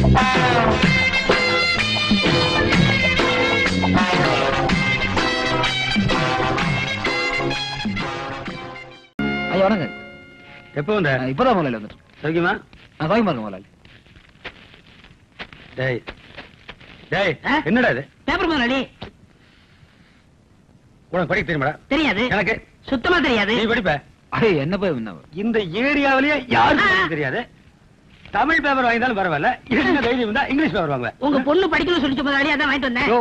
ஐயா வணங்க. எப்போ வந்த? இப்பதான் முதலாளி வந்துட்டு. சௌக்கியமா? சௌக்கியமா இருக்கு முதலாளி. டேய் டேய், என்னடா இது? பேப்பர் முதலாளி. உனக்கு படிக்க தெரியுமாடா? தெரியாது. எனக்கு சுத்தமா தெரியாது. நீ படிப்ப? என்ன போய் இந்த ஏரியாவிலேயே யாருக்கும் தெரியாது. தமிழ் பேப்பர் வாங்கினாலும் பரவாயில்ல, என்ன தைரியம் இருந்தா இங்கிலீஷ் பேப்பர் வாங்க. உங்க பொண்ணு படிக்கணும்னு சொல்லிச்சு முதலாளி, அதான் வாங்கிட்டு வந்தேன்.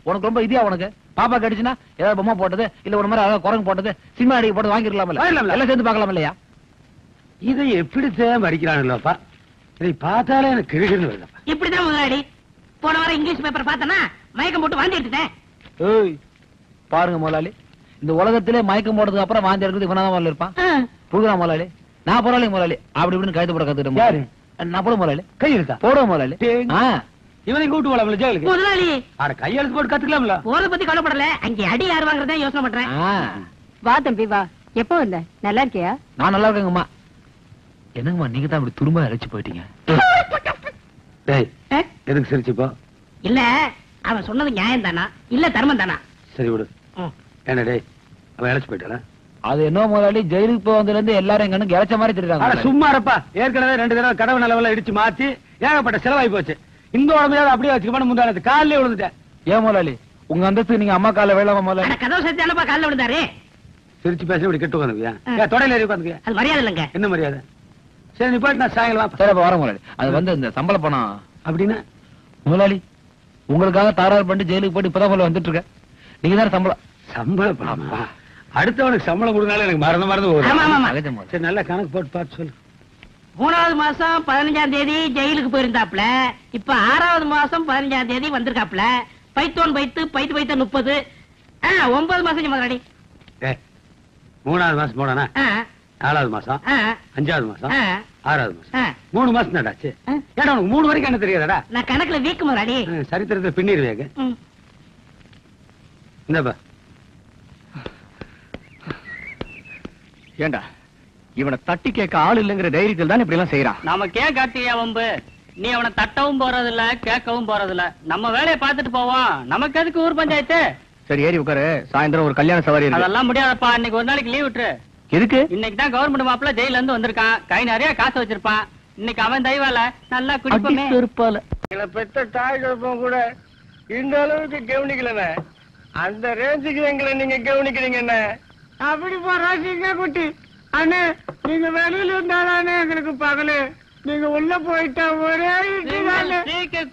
உனக்கு ரொம்ப இதியா உனக்கு பாப்பா கடிச்சுனா ஏதாவது பொம்மை போட்டது இல்ல ஒரு மாதிரி அதாவது குரங்கு போட்டது சினிமா அடிக்க போட்டு வாங்கிருக்கலாம்ல, எல்லாம் சேர்ந்து பார்க்கலாம் இல்லையா? இதை எப்படித்தான் படிக்கிறானுல்லப்பா, இதை பார்த்தாலே எனக்கு கிழக்குன்னு வருதப்பா. இப்படிதான் முதலாளி, போன வாரம் இங்கிலீஷ் பேப்பர் பார்த்தனா மயக்கம் போட்டு வாந்தி எடுத்துட்டேன். ஏய் பாருங்க முதலாளி, இந்த உலகத்திலே மயக்கம் போட்டதுக்கு அப்புறம் வாந்தி எடுக்கிறது இவனாதான் முதல்ல இருப்பான். புரியுதா முதலாளி? நான் பரவாயில்ல முதலாளி, அப்படி இப்படின்னு கழுத்து போட கத்துக்கிட்டேன். யாரு? நான் போட முதலாளி. கையெழுத்தா போட முதலாளி. இவனை கூட்டு போலாம்ல ஜெயிலுக்கு. முதலாளி ஆட கையெழுத்து போட்டு கத்துக்கலாம்ல. போறத பத்தி கவலைப்படல, அங்க அடி யார் வாங்குறதா யோசனை பண்றேன். வா தம்பி வா. எப்போ வந்த? நல்லா இருக்கியா? நான் நல்லா இருக்கேங்கம்மா. என்னங்கம்மா நீங்க தான் அப்படி துரும்ப அழைச்சு போயிட்டீங்க? டேய் எதுக்கு சிரிச்சுப்போ? இல்ல அவன் சொன்னது நியாயம் தானா இல்ல தர்மம் தானா? சரி விடு. என்ன டேய் அவன் அழைச்சு போயிட்டானா? அது என்ன முதலாளி, ஜெயிலுக்கு போய் வந்ததுல இருந்து எல்லாரும் எங்க இறைச்ச மாதிரி தெரியுறாங்க. சும்மா இருப்பா, ஏற்கனவே 2 தடவை கடவு நிலவெல்லாம் இடிச்சு மாத்தி ஏகப்பட்ட செலவாகி போச்சு. இந்த உடம்பையாவது அப்படியே வச்சுக்கணும், முந்தானது காலிலே விழுந்துட்டேன். ஏன் முதலாளி உங்க அந்தஸ்து நீங்க அம்மா கால வேளாம முதலாளி? கதவு சேர்த்தானப்பா காலில் விழுந்தாரு. சிரிச்சு பேச இப்படி கெட்டு உட்காந்துக்கியா? தொடையில ஏறி உட்காந்துக்கியா? அது மரியாதை இல்லைங்க. என்ன மரியாதை? சரி நீ போயிட்டு நான் சாயங்காலம் சரி அப்ப வரேன் முதலாளி. அது வந்து இந்த சம்பள பணம் அப்படின்னா முதலாளி உங்களுக்காக தாராள பண்ணிட்டு ஜெயிலுக்கு போட்டு இப்பதான் முதல்ல வந்துட்டு இருக்க. நீங்க தான் சம்பள பணமா? அடுத்தவனுக்கு சம்பளம் கொடுத்தாலும் எனக்கு மறந்து போகுது. சரி நல்லா கணக்கு போட்டு பார்த்து சொல்லு. 3வது மாசம் 15ஆம் தேதி ஜெயிலுக்கு போயிருந்தாப்ல, இப்ப 6வது மாசம் 15ஆம் தேதி வந்திருக்காப்ல. பைத்தோன் பைத்து 30 9 மாசம் முதலாளி. 3வது மாசம் போனானா? 4வது மாசம் 5வது மாசம் 6வது மாசம் 3 மாசம் தான்டாச்சு. ஏடா உனக்கு 3 வரைக்கும் என்ன தெரியாதடா? நான் கணக்குல வீக்கு முதலாளி. சரித்திரத்தை பின்னிருவேங்க. இந்தப்பா ஏண்டா இவனை தட்டி கேட்க ஆள் இல்லங்கிற தைரியத்தில் தான் இப்படி எல்லாம் செய்யறான். நமக்கு ஏன் காட்டியா வம்பு? நீ அவனை தட்டவும் போறதில்ல கேட்கவும் போறதில்ல, நம்ம வேலையை பார்த்துட்டு போவோம். நமக்கு எதுக்கு ஊர் பஞ்சாயத்து? சரி ஏறி உட்காரு, சாயந்தரம் ஒரு கல்யாண சவாரி இருக்கு. அதெல்லாம் முடியாதப்பா, இன்னைக்கு ஒரு நாளைக்கு லீவ் விட்டுரு. எதுக்கு? இன்னைக்கு தான் கவர்மெண்ட் மாப்பிள்ள ஜெயில இருந்து வந்திருக்கான், கை நிறைய காசு வச்சிருப்பான். இன்னைக்கு அவன் தெய்வால நல்லா குடிப்போமே. பெத்த தாய் கழுப்பம் கூட இந்த அளவுக்கு கவனிக்கலண்ணே. அந்த ரேஞ்சுக்கு எங்களை நீங்க கவனிக்கிறீங்க என்ன? அப்படி போறாங்க குட்டி அண்ணே, நீங்க வெளியில இருந்தாலே எங்களுக்கு பகலு, நீங்க உள்ள போயிட்டா ஒரே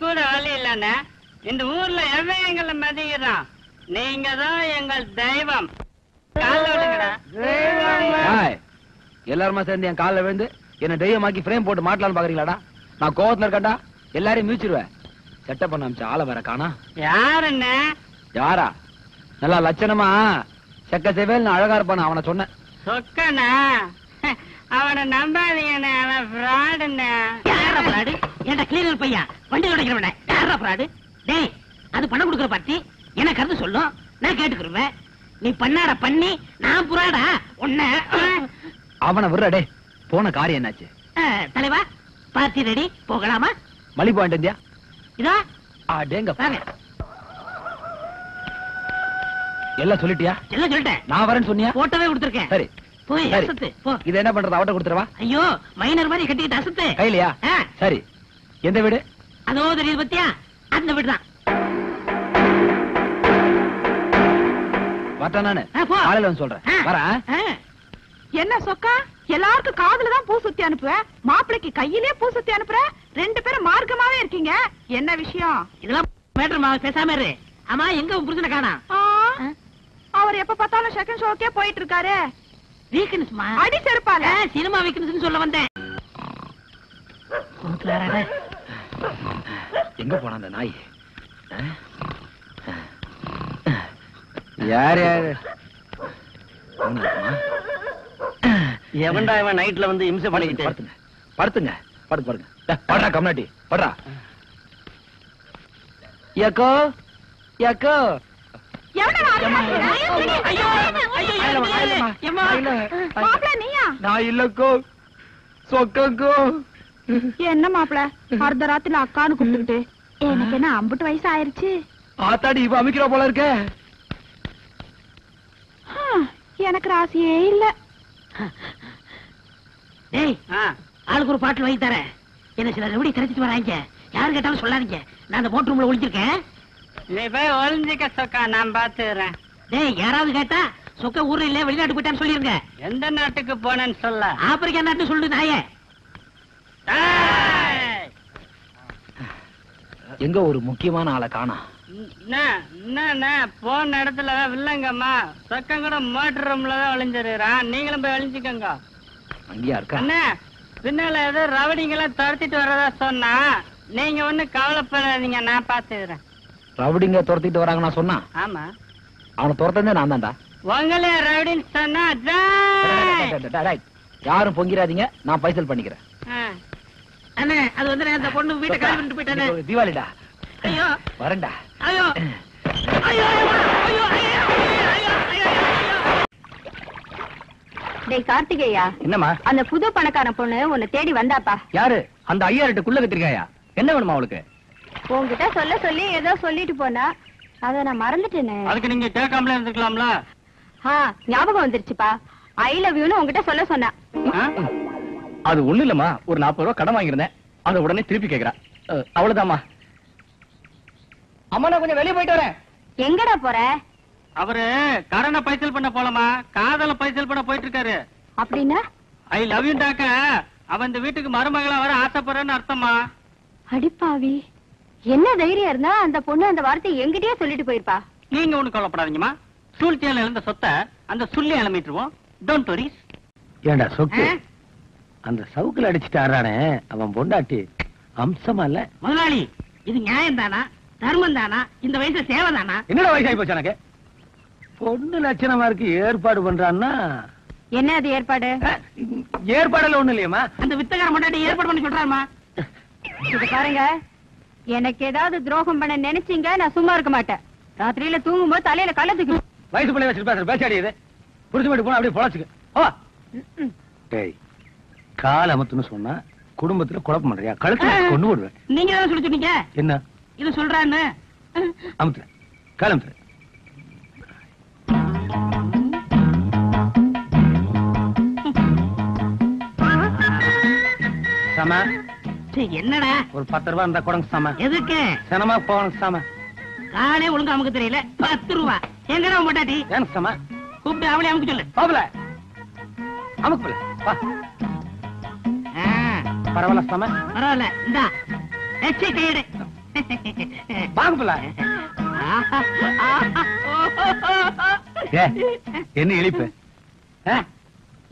கூட வழி இல்லண்ணே. இந்த ஊர்ல எவன் எங்களை மதிக்கிறான்? நீங்க தான் எங்கள் தெய்வம். எல்லாருமா சேர்ந்து என் காலில் விழுந்து என்ன தெய்வமாக்கி ஃப்ரேம் போட்டு மாட்டலான்னு பாக்குறீங்களாடா? நான் கோவத்துல இருக்கேன்டா, எல்லாரையும் மீச்சிருவேன். செட்டப் பண்ண அமிச்ச ஆளை வேற காணா. யாருன்னு? யாரா? நல்லா லட்சணமா செக்க சேவேல் அழகா இருப்பான அவனை சொன்னேன். சொக்கண்ணா அவனை நம்பாதீங்கண்ணே, அவன் ஃப்ராடுண்ணே. யாரா ஃப்ராடு? ஏன்டா கிளீனர் பையன் வண்டி உடைக்கிறவனே யாரா ஃப்ராடு? டேய் அது பணம் கொடுக்குற பார்ட்டி எனக்கு கருத்து சொல்லும், நான் கேட்டுக்கிருவேன். நீ பண்ணாட பண்ணி நான் புறாடா உன்ன. அவனை விடுறடே. போன காரியம் என்னாச்சு? தலைவா பார்ட்டி ரெடி, போகலாமா? மலி பாயிண்ட் இந்தியா இதா அடேங்க பாருங்க. எல்லாம் சொல்லிட்டியா? எல்லாம் சொல்லிட்டேன். நான் வரேன்னு சொன்னியா? போட்டோவே கொடுத்துருக்கேன். சரி போய் அசத்து போ. இது என்ன பண்றது? அவட்ட கொடுத்துறவா? ஐயோ மைனர் மாதிரி கட்டிக்கிட்டு அசத்து. கையிலையா? சரி எந்த வீடு? அதோ தெரியுது பத்தியா, அந்த வீடு தான். வரட்டா நானு காலையில வந்து சொல்றேன். வரேன். என்ன சொக்கா, எல்லாருக்கும் காதுல தான் பூ சுத்தி அனுப்புவ, மாப்பிளைக்கு கையிலே பூ சுத்தி அனுப்புற. 2 பேரும் மார்க்கமாவே இருக்கீங்க, என்ன விஷயம்? இதெல்லாம் மேட்டர்மா, பேசாம இரு. ஆமா எங்க உன் புருஷனை காணோம்? அவர் எப்ப பார்த்தாலும் செகண்ட் ஷோக்கே போயிட்டு இருக்காரு. வீக்னஸ்மா அடி செருப்பால. சினிமா வீக்னஸ் சொல்ல வந்தேன். எங்க போன அந்த நாய்? யார் யாரு? எவன்டா இவன் நைட்ல வந்து இம்சை பண்ணிக்கிட்டு? படுத்துங்க படுங்க. படுறா கம்னாட்டி படுறா. யாக்கோ யாக்கோ நான் இல்லக்கோ சொக்கோ என்ன மாப்பிள அர்த்த ராத்திரில அக்கான்னு கூப்பிட்டுக்கிட்டு எனக்கு என்ன 50 வயசு ஆயிருச்சு. ஆத்தாடி இப்ப அமைக்கிற போல இருக்க. எனக்கு ராசியே இல்ல. டேய் ஆளுக்கு ஒரு பாட்டில் வாங்கி தரேன். என்ன சில எப்படி கிடைச்சிட்டு வராங்க, யாரு கேட்டாலும் சொல்லாதீங்க. நான் அந்த போட் ரூம்ல ஒளிஞ்சிருக்கேன். நீ போய் ஒளிஞ்சிக்க சொக்கா, நான் பாத்துறேன். டேய் யாராவது கேட்டா சொக்க ஊர்ல இல்ல வெளிநாட்டு போயிட்டான்னு சொல்லிருங்க. எந்த நாட்டுக்கு போனேன்னு சொல்ல. ஆப்பிரிக்கா நாட்டு சொல்லு நாயே. எங்க ஒரு முக்கியமான ஆளை காணா. என்ன போன இடத்துல வில்லங்கம்மா சொக்கம் கூட மோட்டர் ரூம்ல தான் ஒளிஞ்சிருக்கான். நீங்களும் போய் ஒளிஞ்சிக்கங்க. அங்கேயா இருக்கா? என்ன பின்னால ஏதோ ரவடிங்கெல்லாம் துரத்திட்டு வர்றதா சொன்னா, நீங்க ஒண்ணு கவலைப்படாதீங்க, நான் பாத்துக்கிறேன். ரவுடிங்க துரத்திட்டு வராங்க நான் சொன்னா? ஆமா, அவனை துரத்தந்தே நான் தான்டா. உங்களே ரவுடின்னு சொன்னா யாரும் பொங்கிராதீங்க, நான் பைசல் பண்ணிக்கிறேன். அண்ணே அது வந்து அந்த பொண்ணு வீட்டை கிளம்பிட்டு போயிட்டானே. தீபாவளிடா. ஐயோ வரேன்டா. ஐயோ ஐயோ ஐயோ ஐயோ. டேய் கார்த்திகேயா, என்னம்மா? அந்த புது பணக்கார பொண்ணு உன்னை தேடி வந்தாப்பா. யாரு? அந்த 5000 குள்ள கத்திரிக்காயா? என்ன வேணுமா அவளுக்கு? உன்கிட்ட சொல்ல சொல்லி ஏதோ சொல்லிட்டு போனா, அத நான் மறந்துட்டேனே. அதுக்கு நீங்க கேட்காமலே இருந்துக்கலாம்ல. ஞாபகம் வந்துருச்சுப்பா. ஐ லவ் யூன்னு உன்கிட்ட சொல்ல சொன்னா. அது ஒண்ணு இல்லம்மா, ஒரு 40 ரூபாய் கடன் வாங்கியிருந்தேன், அதை உடனே திருப்பி கேக்குறா. அவ்வளவுதாம்மா. அம்மா நான் கொஞ்சம் வெளியே போயிட்டு வரேன். எங்கடா போற? அவரு கடனை பைசல் பண்ண போலமா, காதல பைசல் பண்ண போயிட்டு இருக்காரு. அப்படின்னா ஐ லவ் யூ டாக்க அவன் இந்த வீட்டுக்கு மருமகளா வர ஆசைப்படுறேன்னு அர்த்தமா? அடிப்பாவி, என்ன தைரியம் இருந்தா அந்த பொண்ணு அந்த வார்த்தையை எங்கிட்டயே சொல்லிட்டு போயிருப்பா. நீங்க ஒண்ணு கவலைப்படாதீங்கம்மா, சூழ்ச்சியால இழந்த சொத்தை அந்த சுள்ளி இழமிட்டுருவோம். Don't worry. ஏண்டா சொக்கு, அந்த சவுக்குல அடிச்சுட்டு ஆறானே அவன் பொண்டாட்டி அம்சமா இல்ல? முதலாளி இது நியாயம் தானா, தர்மம் தானா, இந்த வயசுல சேவை தானா? என்னடா வயசாகி போச்சு எனக்கு? பொண்ணு லட்சணமா இருக்கு, ஏற்பாடு பண்றான்னா என்ன அது ஏற்பாடு? ஏற்பாடுல ஒண்ணு இல்லையம்மா. அந்த வித்தகார முன்னாடி ஏற்பாடு பண்ணி சொல்றாருமா. இது பாருங்க, எனக்கு ஏதாவது துரோகம் பண்ண நினைச்சீங்க நான் சும்மா இருக்க மாட்டேன். ராத்திரியில தூங்கும்போது தலையில கள்ள தூக்கி. வயசு பிள்ளை வச்சுட்டு பேசுற பேச்சாடி இது. புரிஞ்சு போயிட்டு போனா அப்படியே பொழைச்சுக்க. டேய் கால் அமத்துன்னு சொன்னா குடும்பத்துல குழப்பம் பண்றியா? கழுத்துல கொண்டு விடுவேன். நீங்க தான் சொல்லி சொன்னீங்க. என்ன இது சொல்றான்னு அமுத்துற கால் அமுத்துற. சம என்னடா ஒரு 10 ரூபாய் இருந்தா கொடுங்க சம. எதுக்கு? சனமா போகணும் சம. காலே ஒழுங்கா நமக்கு தெரியல. 10 ரூபா எங்கடா பொண்டாட்டி? ஏன் சம? கூப்பிட்டு அவளே அமுக்கு சொல்லு. பாபல அமுக்கு போல வா. பரவாயில்ல சம. பரவாயில்ல இந்தா எச்சி கையெடு. வாங்க போல. என்ன இழிப்பு?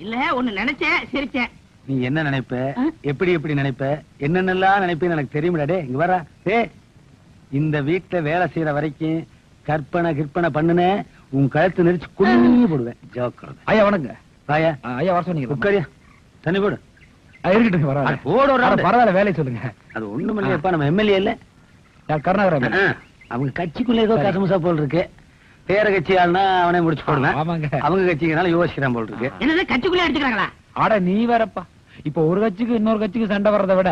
இல்ல ஒண்ணு நினைச்சேன், சிரிச்சேன். நீ என்ன நினைப்ப, எப்படி எப்படி நினைப்ப, என்னென்னலாம் நினைப்பேன்னு எனக்கு தெரியுமாடா. டே இங்க வர. இந்த வீட்டுல வேலை செய்யற வரைக்கும் கற்பனை பண்ணுன உன் கழுத்து நெரிச்சு குடிஞ்சு போடுவேன். ஜோக்கர். ஐயா வணங்க. வாயா. ஐயா வர சொன்னீங்க. உட்காரியா, தண்ணி போடு. இருக்கட்டும் பரவாயில்ல. போடு. பரவாயில்ல வேலையை சொல்லுங்க. அது ஒண்ணும் இல்லையப்பா, நம்ம எம்எல்ஏ இல்ல கருணாகரன். அவங்க கட்சிக்குள்ள ஏதோ கசமுசா போல் இருக்கு. பேர கட்சி ஆள்னா அவனே முடிச்சு போடுவேன். அவங்க கட்சிக்குனால யோசிக்கிறான் போல் இருக்கு. என்னது கட்சிக்குள்ள அடிச்சுக்கிறாங்களா? ஆட நீ வேறப்பா. இப்ப ஒரு கட்சிக்கு இன்னொரு கட்சிக்கு சண்டை வர்றதை விட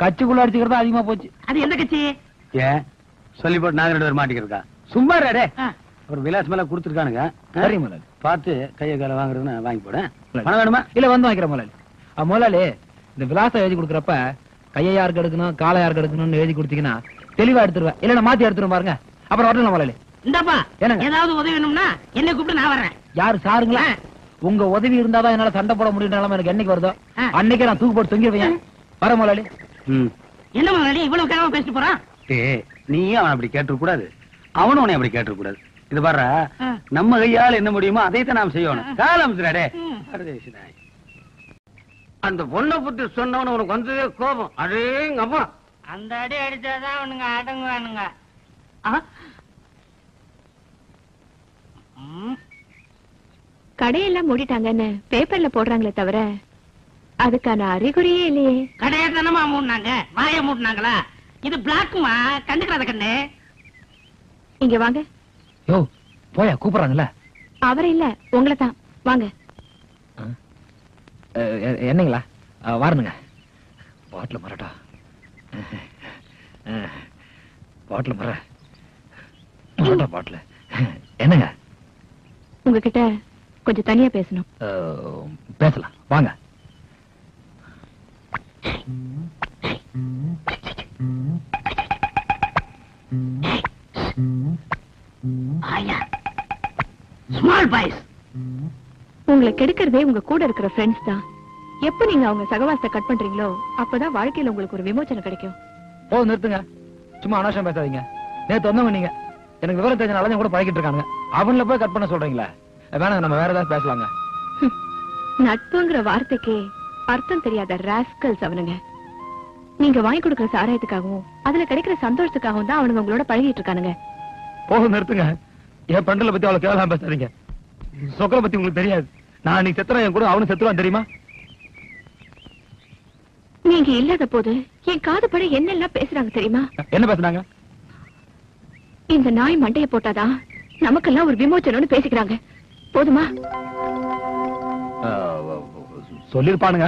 கட்சிக்குள்ள அடிச்சுக்கிறதா அதிகமா போச்சு. அது எந்த கட்சி? ஏன் சொல்லி போட்டு நாங்க 2 பேர் மாட்டிக்கிறதா? சும்மா டே. ஒரு விலாஸ் மேல கொடுத்துருக்கானுங்க. சரி முதலாளி, பார்த்து கையை கால வாங்குறதுன்னு வாங்கி போட. பணம் வேணுமா? இல்ல வந்து வாங்கிக்கிறேன் முதலாளி. முதலாளி இந்த விலாசம் எழுதி கொடுக்குறப்ப கையை யாருக்கு எடுக்கணும் காலை யாருக்கு எடுக்கணும்னு எழுதி கொடுத்தீங்கன்னா தெளிவா எடுத்துருவேன். இல்ல நான் மாத்தி எடுத்துரும் பாருங்க. அப்புறம் வரலாம் முதலாளி. இந்தாப்பா ஏதாவது உதவி வேணும்னா என்ன கூப்பிட்டு நான் வர்றேன். யாரு சாருங்களா? உங்க உதவி இருந்தாதான் என்னால சண்டை போட முடியும். எனக்கு என்னைக்கு வருதோ அன்னைக்கே நான் தூக்கு போட்டு தொங்கிடுவேன். வர முதலாளி. என்ன முதலாளி இவ்வளவு கேவலமா பேசிட்டு போறான்? நீயும் அவன் அப்படி கேட்டுற கூடாது, அவனும் உன்னை அப்படி கேட்டுற கூடாது. இது பாரு, நம்ம கையால் என்ன முடியுமோ அதைத்தான் நாம் செய்யணும். காலம் அந்த பொண்ணை பத்தி சொன்னவன உனக்கு வந்ததே கோபம். அடேங்க அம்மா, அந்த அடி அடிச்சாதான் அவனுங்க அடங்குவானுங்க. கடையெல்லாம் மூடிட்டாங்கன்னு பேப்பர்ல போடுறாங்களே தவிர அதுக்கான அறிகுறியே இல்லையே. கடையை தானமா மூடினாங்க, வாய மூடினாங்களா? இது பிளாக்குமா, கண்டுக்கிறாத கண்ணு. இங்க வாங்க. யோ போயா, கூப்பிடுறாங்கல்ல. அவர் இல்ல, உங்களை தான். வாங்க. என்னங்களா? வரணுங்க. பாட்டில் மரட்டா பாட்டில் மரட்டா பாட்டில் என்னங்க உங்ககிட்ட கொஞ்சம் தனியா பேசணும். பேசலாம் வாங்க. Small boys. உங்களை கெடுக்கிறதே உங்க கூட இருக்கிற ஃப்ரெண்ட்ஸ் தான். எப்ப நீங்க அவங்க சகவாசத்தை கட் பண்றீங்களோ அப்பதான் வாழ்க்கையில உங்களுக்கு ஒரு விமோச்சனம் கிடைக்கும். போதும் நிறுத்துங்க. சும்மா அனாவசியம் பேசாதீங்க. நேத்து வந்தவங்க நீங்க எனக்கு விவரம் தெரிஞ்ச நாளே கூட பழகிட்டு இருக்காங்க. அவங்கள போய் கட் பண்ண சொல்றீங்களா? வேணாங்க, நம்ம வேற ஏதாவது பேசலாங்க. நட்புங்கிற வார்த்தைக்கே அர்த்தம் தெரியாத ராஸ்கல்ஸ் அவனுங்க. நீங்க வாங்கி கொடுக்கிற சாராயத்துக்காகவும் அதுல கிடைக்கிற சந்தோஷத்துக்காகவும் தான் அவனுங்க உங்களோட பழகிட்டு இருக்கானுங்க. போதும் நிறுத்துங்க. என் பண்டல பத்தி அவளை கேவலம் பேசாதீங்க. சொக்கரை பத்தி உங்களுக்கு தெரியாது. நான் நீ செத்துறேன், என் கூட அவனு செத்துருவான் தெரியுமா? நீங்க இல்லாத போது என் காது பட என்னெல்லாம் பேசுறாங்க தெரியுமா? என்ன பேசுனாங்க? இந்த நாய் மண்டைய போட்டாதான் நமக்கெல்லாம் ஒரு விமோச்சனம்னு பேசிக்கிறாங்க. போதுமா? சொல்லிருப்பானுங்க.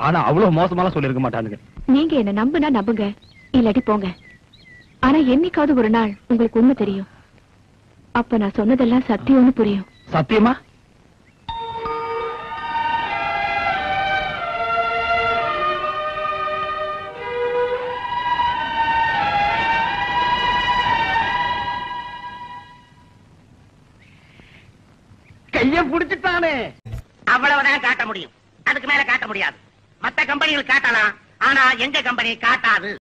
ஆனா அவ்வளவு மோசமாலாம் சொல்லிருக்க மாட்டானுங்க. நீங்க என்ன நம்புனா நம்புங்க, இல்லாட்டி போங்க. ஆனா என்னைக்காவது ஒரு நாள் உங்களுக்கு உண்மை தெரியும். அப்ப நான் சொன்னதெல்லாம் சத்தியம்னு புரியும். சத்தியமா? கைய புடிச்சுட்டானே. அவ்வளவுதான் காட்ட முடியும். அதுக்கு மேல காட்ட முடியாது. மத்த கம்பெனிகள் காட்டலாம், ஆனா எங்க கம்பெனி காட்டாது.